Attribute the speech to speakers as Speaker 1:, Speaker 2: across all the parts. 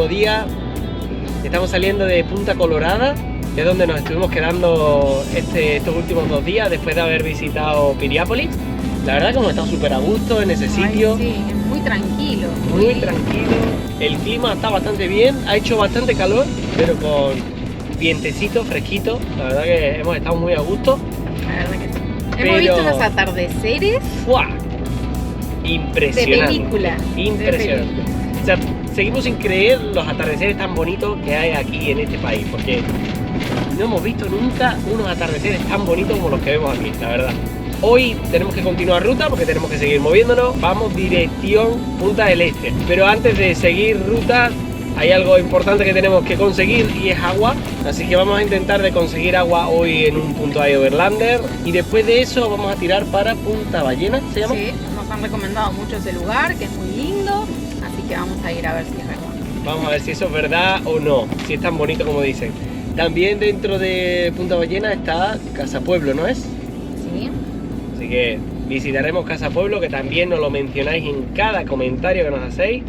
Speaker 1: último día. Estamos saliendo de Punta Colorada, que es donde nos estuvimos quedando estos últimos 2 días después de haber visitado Piriápolis. La verdad que hemos estado súper a gusto en ese sitio.
Speaker 2: Sí, es muy tranquilo.
Speaker 1: Muy tranquilo. El clima está bastante bien, ha hecho bastante calor, pero con vientecito, fresquito. La verdad que hemos estado muy a gusto.
Speaker 2: La verdad que sí. Hemos visto unos atardeceres.
Speaker 1: ¡Fua! Impresionante.
Speaker 2: De película.
Speaker 1: Impresionante. O sea, seguimos sin creer los atardeceres tan bonitos que hay aquí en este país, porque no hemos visto nunca unos atardeceres tan bonitos como los que vemos aquí, la verdad. Hoy tenemos que continuar ruta porque tenemos que seguir moviéndonos. Vamos dirección Punta del Este. Pero antes de seguir ruta hay algo importante que tenemos que conseguir y es agua. Así que vamos a intentar de conseguir agua hoy en un punto de Overlander. Y después de eso vamos a tirar para Punta Ballena, ¿se llama?
Speaker 2: Sí, nos han recomendado mucho ese lugar, que es muy lindo. Así que vamos a ir a ver si es verdad.
Speaker 1: Vamos a ver si eso es verdad o no, si es tan bonito como dicen. También dentro de Punta Ballena está Casa Pueblo, ¿no es?
Speaker 2: Sí.
Speaker 1: Así que visitaremos Casa Pueblo, que también nos lo mencionáis en cada comentario que nos hacéis.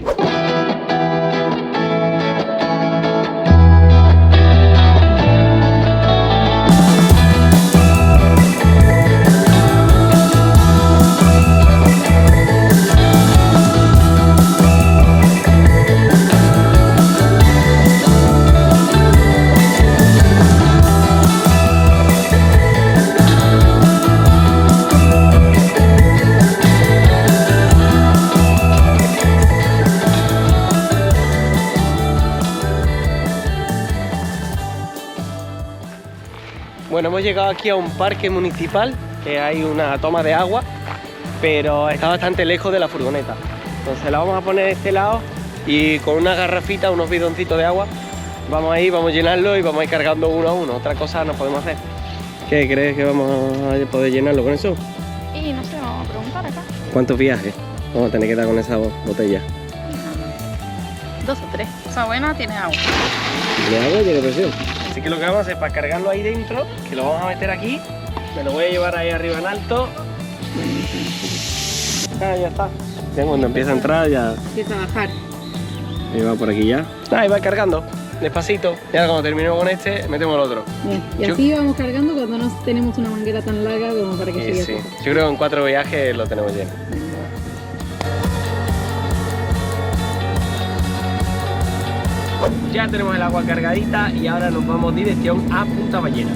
Speaker 1: Bueno, hemos llegado aquí a un parque municipal, que hay una toma de agua, pero está bastante lejos de la furgoneta. Entonces la vamos a poner de este lado y con una garrafita, unos bidoncitos de agua, vamos a ir, vamos a llenarlo y vamos a ir cargando uno a uno. Otra cosa no podemos hacer. ¿Qué crees que vamos a poder llenarlo con eso?
Speaker 2: Y no sé, vamos a preguntar acá.
Speaker 1: ¿Cuántos viajes vamos a tener que dar con esa botella?
Speaker 2: 2 o 3. O sea, buena, tiene agua.
Speaker 1: ¿Tiene agua y tiene presión? Así que lo que vamos a hacer para cargarlo ahí dentro, que lo vamos a meter aquí, me lo voy a llevar ahí arriba en alto. Ah, ya está. Ya cuando empieza a entrar ya...
Speaker 2: Empieza a bajar.
Speaker 1: Y va por aquí ya. Ahí va cargando, despacito. Ya cuando terminemos con este, metemos el otro.
Speaker 2: Bien. Y así vamos cargando cuando no tenemos una manguera tan larga como para que llegue.
Speaker 1: Sí. Yo creo que en 4 viajes lo tenemos lleno. Ya tenemos el agua cargadita y ahora nos vamos dirección a Punta Ballena.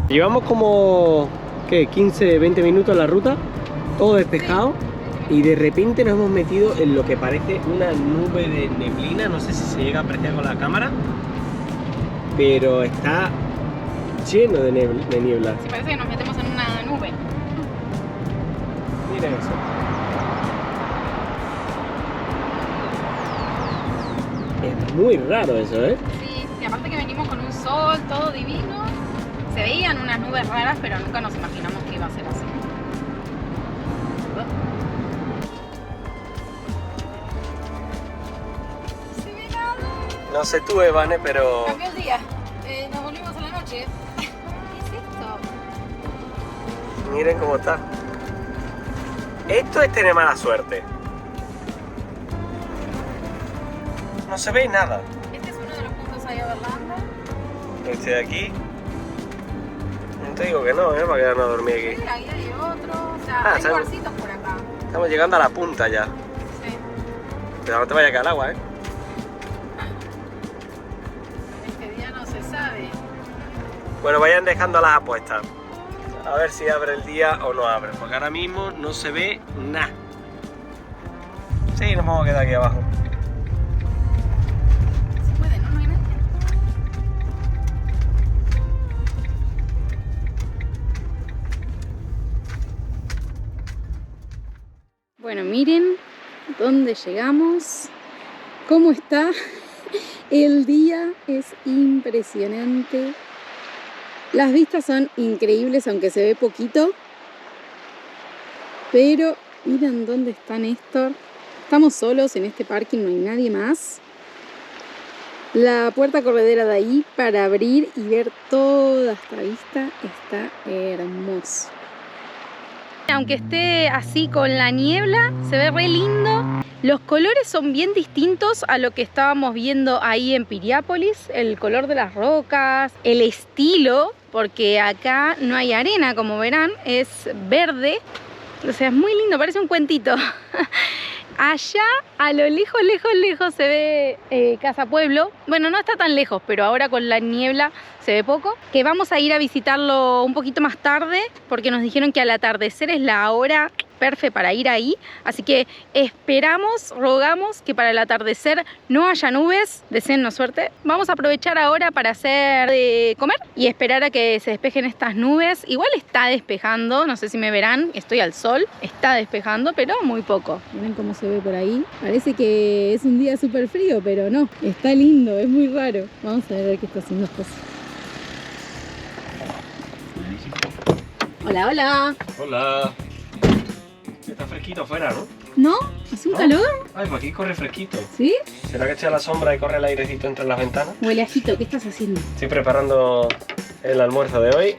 Speaker 1: Llevamos como, ¿qué? 15, 20 minutos en la ruta. Todo despejado y de repente nos hemos metido en lo que parece una nube de neblina, no sé si se llega a apreciar con la cámara, pero está lleno de niebla.
Speaker 2: Se parece que nos metemos en una nube.
Speaker 1: Miren eso. Es muy raro eso, ¿eh?
Speaker 2: Sí, y aparte que venimos con un sol, todo divino. Se veían unas nubes raras, pero nunca nos imaginamos que iba a ser así.
Speaker 1: No sé tú, Evane, pero...
Speaker 2: Cambió el día. Nos volvimos a la noche. ¿Qué es esto?
Speaker 1: Miren cómo está. Esto es tener mala suerte. No se ve nada.
Speaker 2: Este es uno de los puntos ahí Overlander.
Speaker 1: Este de aquí. No te digo que no, para quedarnos a dormir aquí.
Speaker 2: Sí, ahí hay otro. O sea, hay lugarcitos por acá.
Speaker 1: Estamos llegando a la punta ya.
Speaker 2: Sí.
Speaker 1: Pero no te vaya a caer el agua, ¿eh?
Speaker 2: Este día no se sabe.
Speaker 1: Bueno, vayan dejando las apuestas. A ver si abre el día o no abre. Porque ahora mismo no se ve nada. Sí, nos vamos a quedar aquí abajo.
Speaker 2: Se puede, ¿no? No hay nadie. Bueno, miren dónde llegamos, cómo está. El día es impresionante. Las vistas son increíbles, aunque se ve poquito. Pero miren dónde está Néstor. Estamos solos en este parking, no hay nadie más. La puerta corredera de ahí para abrir y ver toda esta vista está hermoso. Aunque esté así con la niebla, se ve re lindo. Los colores son bien distintos a lo que estábamos viendo ahí en Piriápolis. El color de las rocas, el estilo, porque acá no hay arena, como verán, es verde. O sea, es muy lindo, parece un cuentito. Allá, a lo lejos, lejos se ve Casa Pueblo. Bueno, no está tan lejos, pero ahora con la niebla se ve poco. Que vamos a ir a visitarlo un poquito más tarde, porque nos dijeron que al atardecer es la hora perfecta para ir ahí. Así que esperamos, rogamos que para el atardecer no haya nubes. Deseennos suerte. Vamos a aprovechar ahora para hacer de comer y esperar a que se despejen estas nubes. Igual está despejando, no sé si me verán, estoy al sol. Está despejando, pero muy poco. Miren cómo se ve por ahí. Parece que es un día súper frío, pero no. Está lindo, es muy raro. Vamos a ver qué está haciendo José. Hola, hola.
Speaker 1: Hola. Está fresquito afuera, ¿no?
Speaker 2: ¿No? ¿Hace un calor?
Speaker 1: Ay, pues aquí corre fresquito.
Speaker 2: ¿Sí?
Speaker 1: ¿Será que estoy a la sombra y corre el airecito entre las ventanas?
Speaker 2: Huele a ajito, ¿qué estás haciendo?
Speaker 1: Estoy preparando el almuerzo de hoy.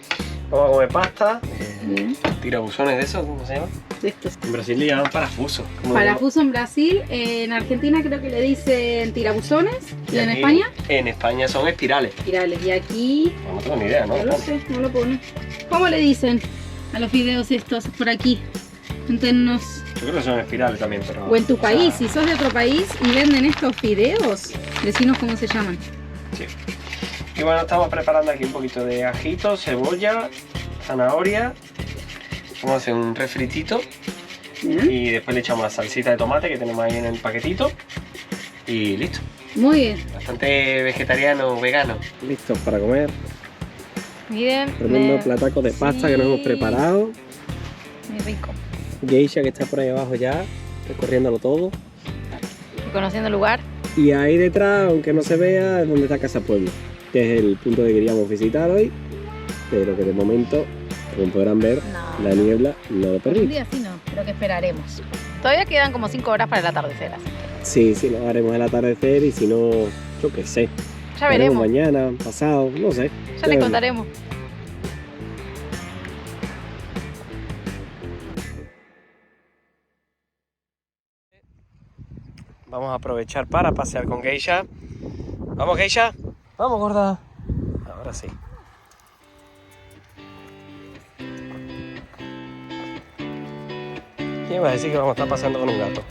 Speaker 1: Vamos a comer pasta.
Speaker 2: Bien.
Speaker 1: Tirabuzones de esos, ¿cómo se llama?
Speaker 2: De estos.
Speaker 1: En Brasil le llaman parafuso.
Speaker 2: Parafuso en Brasil, en Argentina creo que le dicen tirabuzones. ¿Y en
Speaker 1: aquí,
Speaker 2: España?
Speaker 1: En España son espirales.
Speaker 2: Espirales. Y aquí...
Speaker 1: No tengo ni idea, ¿no?
Speaker 2: No lo sé, no lo pone. ¿Cómo le dicen a los fideos estos por aquí? Cuéntenos.
Speaker 1: Yo creo que son espirales también, pero...
Speaker 2: O en tu país, si sos de otro país y venden estos fideos, decinos cómo se llaman.
Speaker 1: Sí. Y bueno, estamos preparando aquí un poquito de ajito, cebolla, zanahoria. Vamos a hacer un refritito.
Speaker 2: Bien.
Speaker 1: Y después le echamos la salsita de tomate que tenemos ahí en el paquetito. Y listo.
Speaker 2: Muy bien.
Speaker 1: Bastante vegetariano, vegano. Listo para comer.
Speaker 2: Miren.
Speaker 1: Tremendo plataco de pasta que nos hemos preparado.
Speaker 2: Muy rico.
Speaker 1: Geisha que está por ahí abajo ya, recorriéndolo todo.
Speaker 2: Y conociendo el lugar.
Speaker 1: Y ahí detrás, aunque no se vea, es donde está Casa Pueblo, que es el punto que queríamos visitar hoy, pero que de momento, como podrán ver,
Speaker 2: No.
Speaker 1: la niebla no lo
Speaker 2: Un
Speaker 1: permite.
Speaker 2: día sí no, pero que esperaremos. Todavía quedan como 5 horas para el atardecer, así que
Speaker 1: Sí, sí, lo haremos el atardecer y si no, yo qué sé.
Speaker 2: ya
Speaker 1: Lo haremos
Speaker 2: veremos,
Speaker 1: mañana, pasado, no sé.
Speaker 2: ya les contaremos.
Speaker 1: Vamos a aprovechar para pasear con Geisha. ¿Vamos, Geisha? Vamos, gorda. Ahora sí. ¿Quién va a decir que vamos a estar paseando con un gato?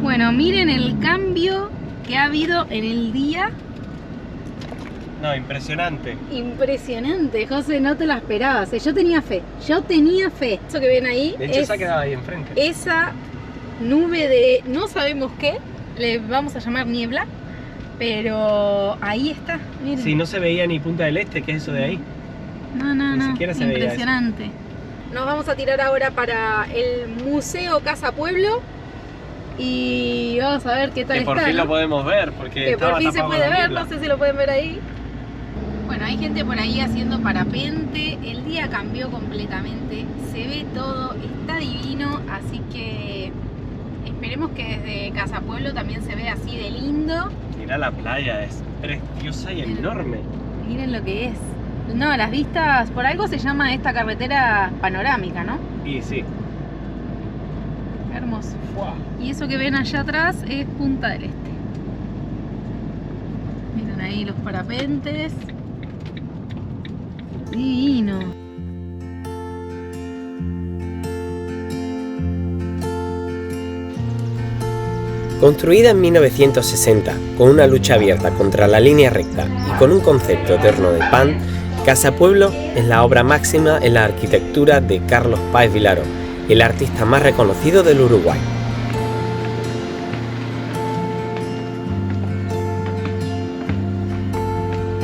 Speaker 2: Bueno, miren el cambio que ha habido en el día.
Speaker 1: No, impresionante.
Speaker 2: Impresionante, José, no te lo esperabas. Yo tenía fe. Eso que ven ahí
Speaker 1: De hecho,
Speaker 2: es
Speaker 1: se ha quedado ahí enfrente.
Speaker 2: esa nube de no sabemos qué, le vamos a llamar niebla, pero ahí está. Miren.
Speaker 1: Sí, no se veía ni Punta del Este, que es eso de ahí.
Speaker 2: No,
Speaker 1: siquiera se veía
Speaker 2: impresionante. Nos vamos a tirar ahora para el Museo Casa Pueblo y vamos a ver qué tal
Speaker 1: Que
Speaker 2: está.
Speaker 1: por fin
Speaker 2: ¿no?
Speaker 1: lo podemos ver, porque
Speaker 2: Que
Speaker 1: estaba
Speaker 2: por fin se
Speaker 1: tapado
Speaker 2: puede
Speaker 1: con la
Speaker 2: ver,
Speaker 1: niebla.
Speaker 2: no sé si lo pueden ver ahí. Bueno, hay gente por ahí haciendo parapente, el día cambió completamente, se ve todo, está divino, así que esperemos que desde Casa Pueblo también se vea así de lindo.
Speaker 1: Mira la playa, es preciosa y
Speaker 2: Miren.
Speaker 1: enorme.
Speaker 2: Miren lo que es. No, las vistas, por algo se llama esta carretera panorámica, ¿no?
Speaker 1: Y sí.
Speaker 2: Hermoso.
Speaker 1: Wow.
Speaker 2: Y eso que ven allá atrás es Punta del Este. Miren ahí los parapentes. Divino.
Speaker 1: Construida en 1960, con una lucha abierta contra la línea recta y con un concepto eterno de pan, Casa Pueblo es la obra máxima en la arquitectura de Carlos Páez Vilaró, el artista más reconocido del Uruguay.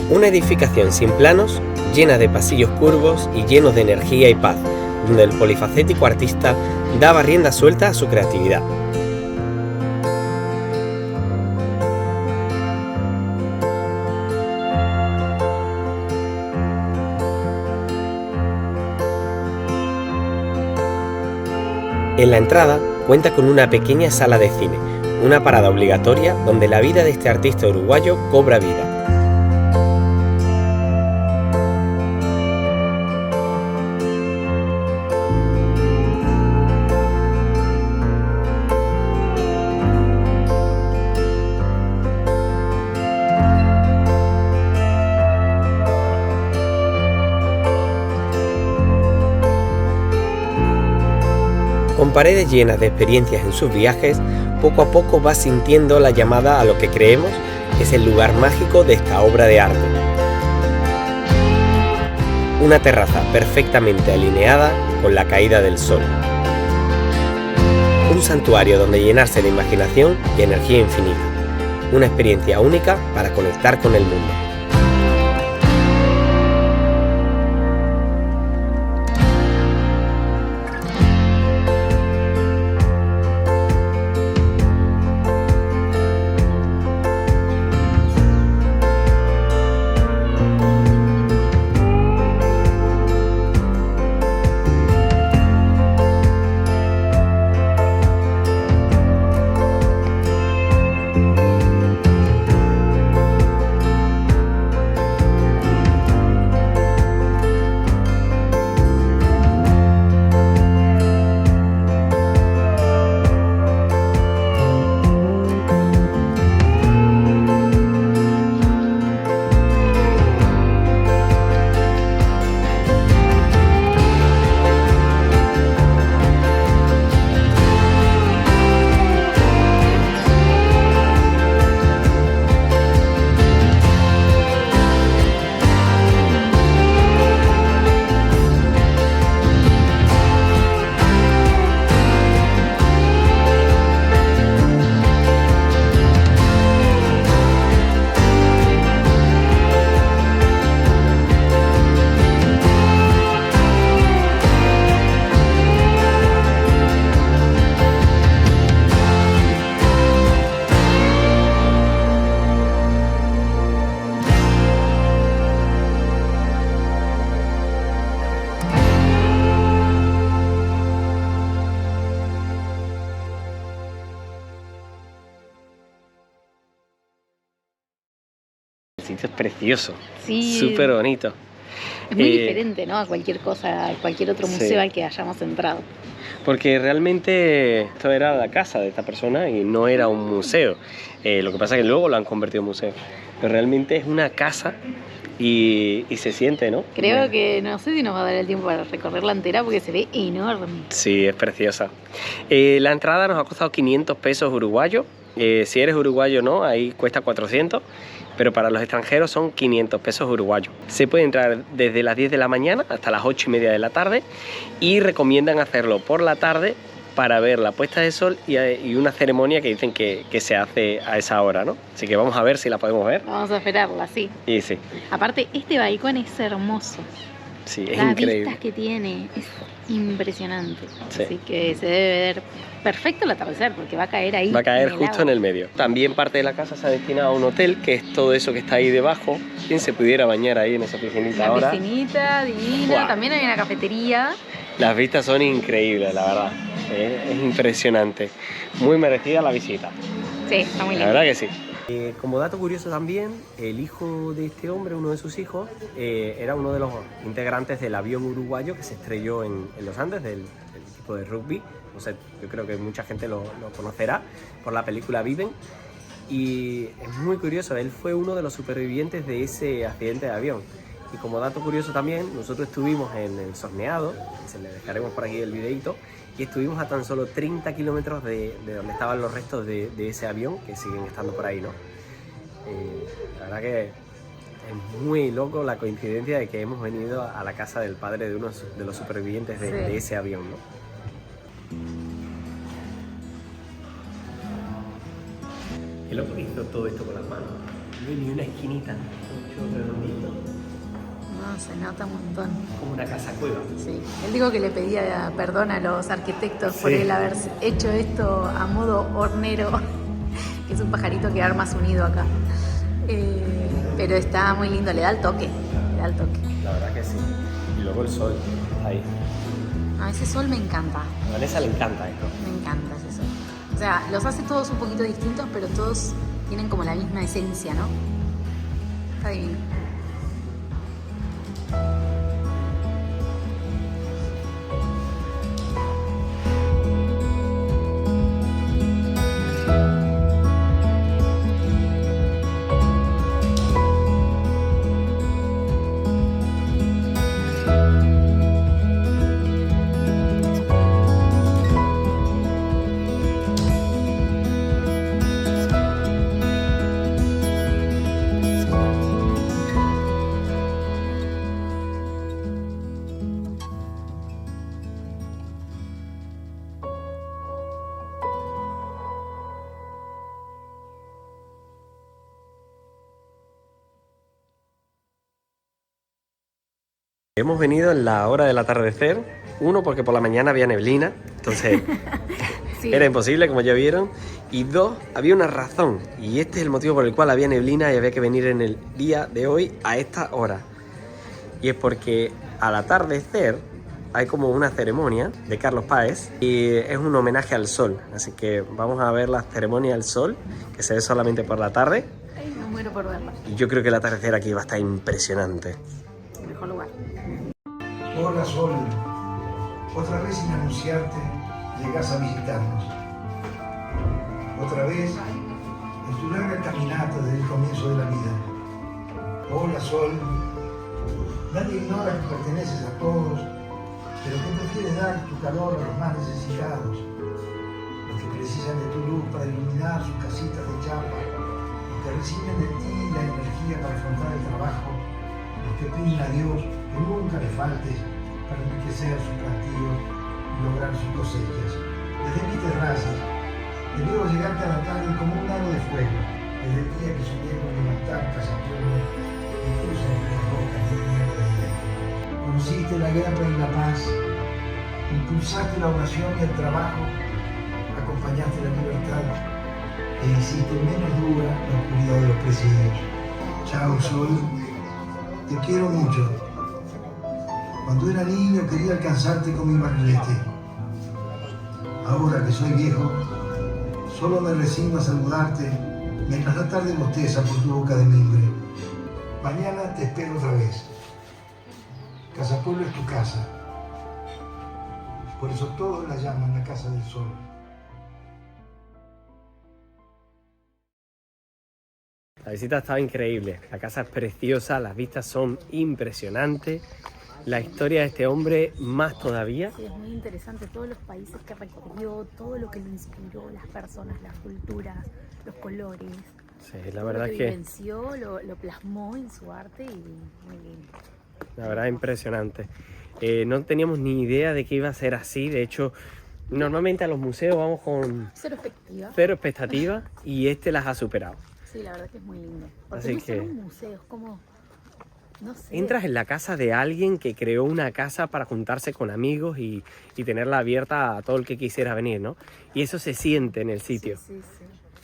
Speaker 1: Una edificación sin planos, llena de pasillos curvos y llenos de energía y paz, donde el polifacético artista daba rienda suelta a su creatividad. En la entrada cuenta con una pequeña sala de cine, una parada obligatoria donde la vida de este artista uruguayo cobra vida. Con paredes llenas de experiencias en sus viajes, poco a poco vas sintiendo la llamada a lo que creemos es el lugar mágico de esta obra de arte. Una terraza perfectamente alineada con la caída del sol. Un santuario donde llenarse de imaginación y energía infinita. Una experiencia única para conectar con el mundo. El sitio es precioso,
Speaker 2: Sí.
Speaker 1: súper bonito.
Speaker 2: Es muy diferente, ¿no? A cualquier cosa, a cualquier otro museo
Speaker 1: Sí.
Speaker 2: al que hayamos entrado.
Speaker 1: Porque realmente esto era la casa de esta persona y no era un museo. Lo que pasa es que luego lo han convertido en museo. Pero realmente es una casa y se siente, ¿no?
Speaker 2: Creo que no sé si nos va a dar el tiempo para recorrerla entera porque se ve enorme.
Speaker 1: Sí, es preciosa. La entrada nos ha costado 500 pesos uruguayos. Si eres uruguayo no, ahí cuesta 400. pero para los extranjeros son 500 pesos uruguayos. Se puede entrar desde las 10 de la mañana hasta las 8:30 de la tarde y recomiendan hacerlo por la tarde para ver la puesta de sol y una ceremonia que dicen que se hace a esa hora, ¿no? Así que vamos a ver si la podemos ver.
Speaker 2: Vamos a esperarla, sí.
Speaker 1: Y sí.
Speaker 2: Aparte, este balcón es hermoso.
Speaker 1: Sí, es
Speaker 2: las
Speaker 1: increíble.
Speaker 2: Las vistas que tiene es impresionante.
Speaker 1: Sí.
Speaker 2: Así que se debe ver perfecto el atardecer porque va a caer ahí.
Speaker 1: Va a caer justo
Speaker 2: agua.
Speaker 1: en el medio. También parte de la casa se ha destinado a un hotel, que es todo eso que está ahí debajo. ¿Quién se pudiera bañar ahí en esa piscinita ahora?
Speaker 2: Una piscinita divina.
Speaker 1: Wow.
Speaker 2: También hay una cafetería.
Speaker 1: Las vistas son increíbles, la verdad. Es impresionante. Muy merecida la visita.
Speaker 2: Sí, está muy
Speaker 1: La
Speaker 2: lindo.
Speaker 1: verdad que sí. Como dato curioso también, el hijo de este hombre, uno de sus hijos, era uno de los integrantes del avión uruguayo que se estrelló en los Andes, del equipo de rugby. No sé, yo creo que mucha gente lo conocerá por la película Viven. Y es muy curioso, él fue uno de los supervivientes de ese accidente de avión. Y como dato curioso también, nosotros estuvimos en el Sorneado, se le dejaremos por aquí el videito, y estuvimos a tan solo 30 kilómetros de donde estaban los restos de ese avión, que siguen estando por ahí, ¿no? La verdad que es muy loco la coincidencia de que hemos venido a la casa del padre de uno de los supervivientes de ese avión, ¿no? Qué loco que hizo todo esto con las manos. No hay ni una esquinita, todo redondito.
Speaker 2: No, se nota un montón.
Speaker 1: Como una casa cueva.
Speaker 2: Sí. Él dijo que le pedía perdón a los arquitectos por el haber hecho esto a modo hornero, que es un pajarito que arma su nido acá. Pero está muy lindo, le da el toque. La
Speaker 1: verdad que sí. Y luego el sol, ahí.
Speaker 2: No, ese sol me encanta.
Speaker 1: A Vanessa le encanta esto.
Speaker 2: Me encanta ese sol. O sea, los hace todos un poquito distintos, pero todos tienen como la misma esencia, ¿no? Está divino.
Speaker 1: Hemos venido en la hora del atardecer, uno porque por la mañana había neblina, entonces
Speaker 2: Sí.
Speaker 1: era imposible, como ya vieron, y dos, había una razón, y este es el motivo por el cual había neblina y había que venir en el día de hoy a esta hora. Y es porque al atardecer hay como una ceremonia de Carlos Páez y es un homenaje al sol, así que vamos a ver la ceremonia al sol, que se ve solamente por la tarde.
Speaker 2: Ay, me muero por verla.
Speaker 1: Y yo creo que el atardecer aquí va a estar impresionante.
Speaker 2: El mejor lugar.
Speaker 3: Hola Sol, otra vez sin anunciarte llegas a visitarnos. Otra vez en tu larga caminata desde el comienzo de la vida. Hola Sol, nadie ignora que perteneces a todos, pero que prefieres dar tu calor a los más necesitados, los que precisan de tu luz para iluminar sus casitas de chapa, los que reciben de ti la energía para afrontar el trabajo, los que piden a Dios que nunca le faltes para enriquecer sus plantíos y lograr sus cosechas. Desde mis terrazas, te veo llegar cada tarde como un aro de fuego, desde el día que soñé con levantar Casapueblo, incluso en las rocas de tierra de hielo. Conociste la guerra y la paz, impulsaste la oración y el trabajo, acompañaste la libertad e hiciste menos dura la oscuridad de los presidios. Chao, Sol. Te quiero mucho. Cuando era niño quería alcanzarte con mi barrilete. Ahora que soy viejo, solo me resigno a saludarte mientras la tarde bosteza por tu boca de mimbre. Mañana te espero otra vez. Casapueblo es tu casa. Por eso todos la llaman la Casa del Sol.
Speaker 1: La visita estaba increíble, la casa es preciosa, las vistas son impresionantes, la historia de este hombre más todavía.
Speaker 2: Sí, es muy interesante todos los países que recorrió, todo lo que lo inspiró, las personas, las culturas, los colores.
Speaker 1: Sí, la
Speaker 2: Todo
Speaker 1: verdad
Speaker 2: lo
Speaker 1: es
Speaker 2: que
Speaker 1: que
Speaker 2: vivenció, lo plasmó en su arte y muy lindo.
Speaker 1: la verdad es impresionante. No teníamos ni idea de que iba a ser así. De hecho, normalmente a los museos vamos con
Speaker 2: Cero expectativa.
Speaker 1: cero expectativas y este las ha superado.
Speaker 2: Sí, la verdad que es muy lindo. Porque
Speaker 1: Así
Speaker 2: no es
Speaker 1: que-
Speaker 2: solo un museo, es como, no sé.
Speaker 1: Entras en la casa de alguien que creó una casa para juntarse con amigos y tenerla abierta a todo el que quisiera venir, ¿no? Y eso se siente en el sitio.
Speaker 2: Sí.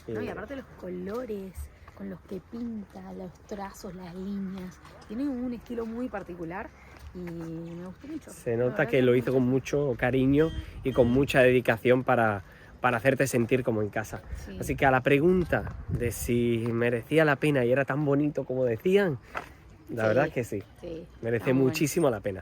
Speaker 2: No, y aparte los colores con los que pinta, los trazos, las líneas, tiene un estilo muy particular y me gustó mucho.
Speaker 1: Se
Speaker 2: La
Speaker 1: nota
Speaker 2: verdad
Speaker 1: que lo hizo con
Speaker 2: mucho.
Speaker 1: mucho cariño y con mucha dedicación para hacerte sentir como en casa.
Speaker 2: Sí.
Speaker 1: Así que a la pregunta de si merecía la pena y era tan bonito como decían, la
Speaker 2: Sí,
Speaker 1: verdad es que sí,
Speaker 2: Sí,
Speaker 1: merece
Speaker 2: está muy bueno.
Speaker 1: muchísimo la pena.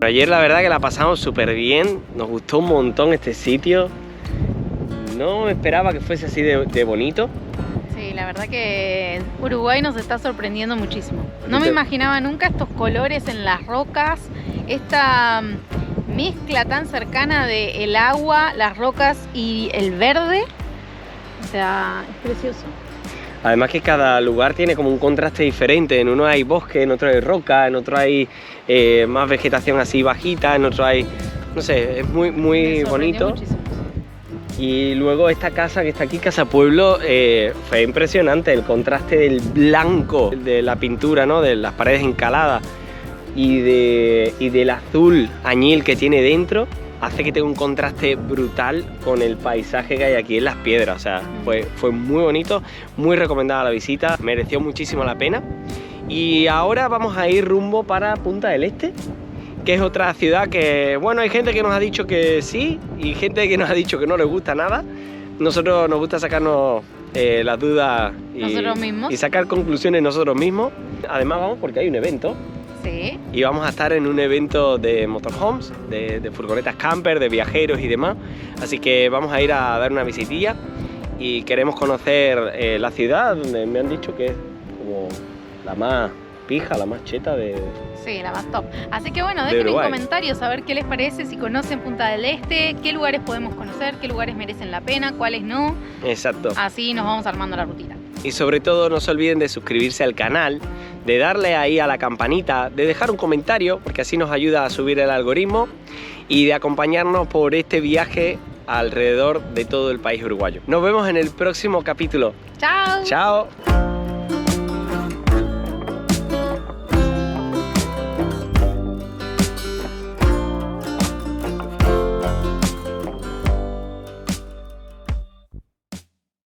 Speaker 1: Ayer la verdad que la pasamos súper bien, nos gustó un montón este sitio. No me esperaba que fuese así de bonito.
Speaker 2: Sí, la verdad que Uruguay nos está sorprendiendo muchísimo. No me
Speaker 1: Te-
Speaker 2: imaginaba nunca estos colores en las rocas, esta mezcla tan cercana de el agua, las rocas y el verde. O sea, es precioso.
Speaker 1: Además que cada lugar tiene como un contraste diferente. En uno hay bosque, en otro hay roca, en otro hay más vegetación así bajita, en otro hay... No sé, es muy
Speaker 2: Me sorprendió
Speaker 1: bonito.
Speaker 2: muchísimo.
Speaker 1: Y luego esta casa que está aquí, Casa Pueblo, fue impresionante. El contraste del blanco de la pintura, ¿no? De las paredes encaladas y del azul añil que tiene dentro, hace que tenga un contraste brutal con el paisaje que hay aquí en las piedras. O sea, fue muy bonito, muy recomendada la visita, mereció muchísimo la pena. Y ahora vamos a ir rumbo para Punta del Este, que es otra ciudad que, bueno, hay gente que nos ha dicho que sí y gente que nos ha dicho que no les gusta nada. Nosotros nos gusta sacarnos las dudas
Speaker 2: Nosotros mismos.
Speaker 1: y sacar conclusiones nosotros mismos. Además vamos porque hay un evento.
Speaker 2: Sí.
Speaker 1: Y vamos a estar en un evento de motorhomes, de furgonetas camper, de viajeros y demás. Así que vamos a ir a dar una visitilla y queremos conocer la ciudad, donde me han dicho que es como la más pija, la más cheta de...
Speaker 2: Sí, la más top. Así que bueno,
Speaker 1: De
Speaker 2: dejen en
Speaker 1: Uruguay.
Speaker 2: comentarios a ver qué les parece, si conocen Punta del Este, qué lugares podemos conocer, qué lugares merecen la pena, cuáles no.
Speaker 1: Exacto.
Speaker 2: Así nos vamos armando la rutina.
Speaker 1: Y sobre todo no se olviden de suscribirse al canal, de darle ahí a la campanita, de dejar un comentario, porque así nos ayuda a subir el algoritmo, y de acompañarnos por este viaje alrededor de todo el país uruguayo. Nos vemos en el próximo capítulo.
Speaker 2: ¡Chao!
Speaker 1: ¡Chao!